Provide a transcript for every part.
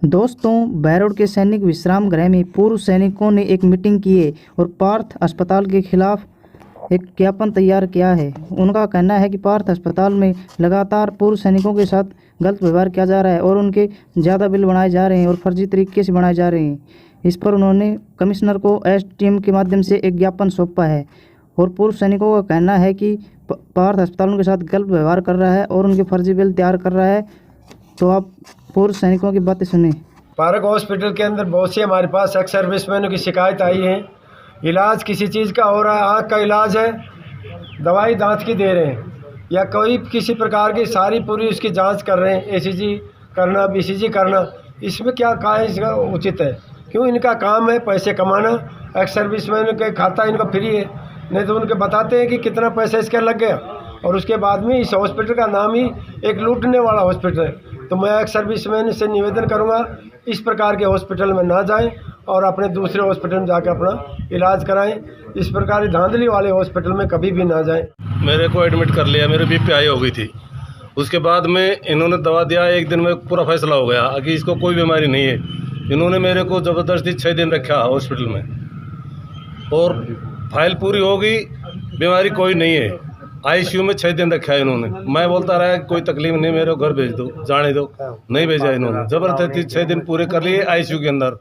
दोस्तों, बहरोड के सैनिक विश्राम गृह में पूर्व सैनिकों ने एक मीटिंग की है और पार्थ अस्पताल के खिलाफ एक ज्ञापन तैयार किया है। उनका कहना है कि पार्थ अस्पताल में लगातार पूर्व सैनिकों के साथ गलत व्यवहार किया जा रहा है और उनके ज़्यादा बिल बनाए जा रहे हैं और फर्जी तरीके से बनाए जा रहे हैं। इस पर उन्होंने कमिश्नर को एसडीएम के माध्यम से एक ज्ञापन सौंपा है और पूर्व सैनिकों का कहना है कि पार्थ अस्पताल उनके साथ गलत व्यवहार कर रहा है और उनके फर्जी बिल तैयार कर रहा है। तो आप पूर्व सैनिकों की बातें सुने। पार्क हॉस्पिटल के अंदर बहुत सी हमारे पास एक्स सर्विसमैनों की शिकायत आई है। इलाज किसी चीज़ का हो रहा है, आँख का इलाज है, दवाई दांत की दे रहे हैं या कोई किसी प्रकार की सारी पूरी उसकी जांच कर रहे हैं, एसीजी करना, बीसीजी करना। इसमें क्या कहा है, इसका उचित है? क्यों? इनका काम है पैसे कमाना। एक्स सर्विसमैन के खाता इनका फ्री है, नहीं तो उनके बताते हैं कि कितना पैसा इसका लग गया और उसके बाद में इस हॉस्पिटल का नाम ही एक लूटने वाला हॉस्पिटल है। तो मैं एक सर्विसमैन से निवेदन करूंगा, इस प्रकार के हॉस्पिटल में ना जाएं और अपने दूसरे हॉस्पिटल में जाकर अपना इलाज कराएं। इस प्रकार धांधली वाले हॉस्पिटल में कभी भी ना जाएं। मेरे को एडमिट कर लिया, मेरे बीपी हाई हो गई थी। उसके बाद में इन्होंने दवा दिया, एक दिन में पूरा फैसला हो गया कि इसको कोई बीमारी नहीं है। इन्होंने मेरे को ज़बरदस्ती 6 दिन रखा हॉस्पिटल में और फाइल पूरी हो गई, बीमारी कोई नहीं है। आईसीयू में 6 दिन रखा है इन्होंने। मैं बोलता रहा कोई तकलीफ नहीं, मेरे को घर भेज दो, जाने दो, नहीं भेजा इन्होंने। ज़बरदस्ती 6 दिन पूरे कर लिए आईसीयू के अंदर।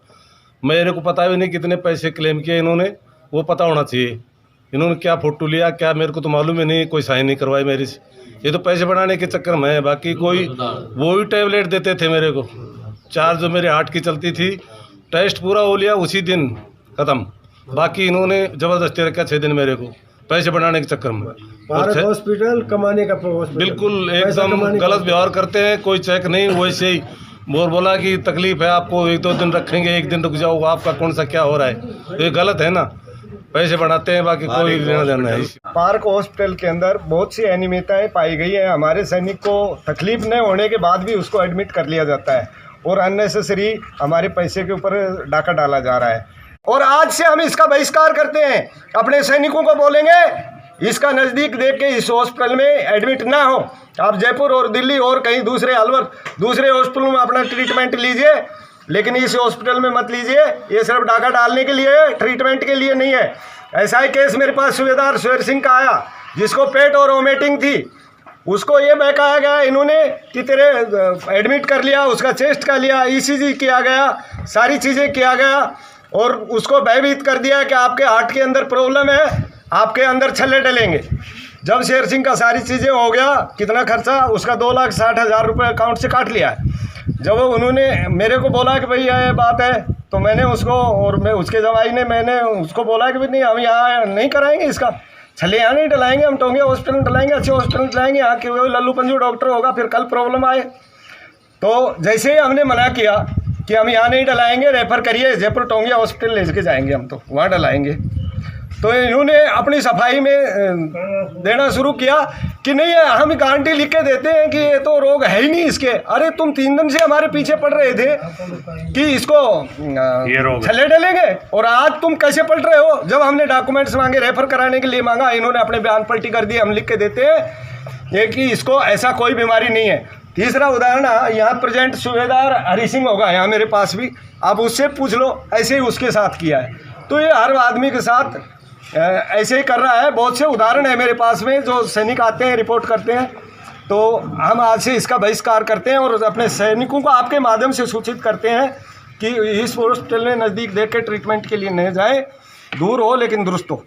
मेरे को पता भी नहीं कितने पैसे क्लेम किए इन्होंने, वो पता होना चाहिए। इन्होंने क्या फोटो लिया क्या, मेरे को तो मालूम ही नहीं, कोई साइन नहीं करवाई मेरी से। ये तो पैसे बनाने के चक्कर में है। बाकी कोई वो ही टैबलेट देते थे मेरे को। 4 जो मेरे हार्ट की चलती थी, टेस्ट पूरा हो लिया उसी दिन ख़त्म। बाकी इन्होंने ज़बरदस्ती रखा 6 दिन मेरे को पैसे बनाने के चक्कर में। हॉस्पिटल कमाने का बिल्कुल एकदम गलत व्यवहार करते हैं। कोई चेक नहीं, वैसे ही बोला कि तकलीफ है आपको, 1-2 दिन रखेंगे, 1 दिन रुक जाओ, आपका कौन सा क्या हो रहा है। ये गलत है ना, पैसे बढ़ाते हैं, बाकी कोई लेना देना है। पार्क हॉस्पिटल के अंदर बहुत सी अनियमितताएं पाई गई है। हमारे सैनिक को तकलीफ न होने के बाद भी उसको एडमिट कर लिया जाता है और अननेसेसरी हमारे पैसे के ऊपर डाका डाला जा रहा है। और आज से हम इसका बहिष्कार करते हैं। अपने सैनिकों को बोलेंगे इसका नज़दीक देख के इस हॉस्पिटल में एडमिट ना हो। आप जयपुर और दिल्ली और कहीं दूसरे अलवर दूसरे हॉस्पिटलों में अपना ट्रीटमेंट लीजिए, लेकिन इस हॉस्पिटल में मत लीजिए। ये सिर्फ डाका डालने के लिए, ट्रीटमेंट के लिए नहीं है। ऐसा ही केस मेरे पास सूबेदार शेर सिंह का आया, जिसको पेट और वोमिटिंग थी। उसको ये बहकाया गया इन्होंने कि तेरे एडमिट कर लिया, उसका चेस्ट का लिया, ईसीजी किया गया, सारी चीज़ें किया गया और उसको भयभीत कर दिया कि आपके हार्ट के अंदर प्रॉब्लम है, आपके अंदर छल्ले डलेंगे। जब शेर सिंह का सारी चीज़ें हो गया, कितना खर्चा, उसका 2,60,000 रुपये अकाउंट से काट लिया है। जब उन्होंने मेरे को बोला कि भाई ये बात है, तो मैंने उसको और मैं उसके जवाई ने मैंने उसको बोला कि भाई नहीं, हम यहाँ नहीं कराएंगे, इसका छल्ले यहाँ नहीं डलाएंगे, हम टोंगे हॉस्पिटल में डलाएंगे, अच्छे हॉस्पिटल में डलाएंगे। यहाँ के वो लल्लू पंजू डॉक्टर होगा, फिर कल प्रॉब्लम आए। तो जैसे ही हमने मना किया कि हम यहाँ नहीं डलाएंगे, रेफ़र करिए जयपुर टोंगिया हॉस्पिटल ले के जाएंगे, हम तो वहाँ डलाएंगे। तो इन्होंने अपनी सफाई में देना शुरू किया कि नहीं, हम गारंटी लिख के देते हैं कि ये तो रोग है ही नहीं इसके। अरे तुम 3 दिन से हमारे पीछे पड़ रहे थे कि इसको छल्ले डलेंगे और आज तुम कैसे पलट रहे हो। जब हमने डॉक्यूमेंट्स मांगे, रेफ़र कराने के लिए मांगा, इन्होंने अपने बयान पलटी कर दिए। हम लिख के देते हैं ये कि इसको ऐसा कोई बीमारी नहीं है। तीसरा उदाहरण, यहाँ प्रेजेंट सूबेदार हरी सिंह होगा यहाँ मेरे पास भी, आप उससे पूछ लो, ऐसे ही उसके साथ किया है। तो ये हर आदमी के साथ ऐसे ही कर रहा है। बहुत से उदाहरण है मेरे पास में, जो सैनिक आते हैं रिपोर्ट करते हैं। तो हम आज से इसका बहिष्कार करते हैं और अपने सैनिकों को आपके माध्यम से सूचित करते हैं कि इस हॉस्पिटल में नज़दीक देख के ट्रीटमेंट के लिए नहीं जाए, दूर हो लेकिन दुरुस्त हो।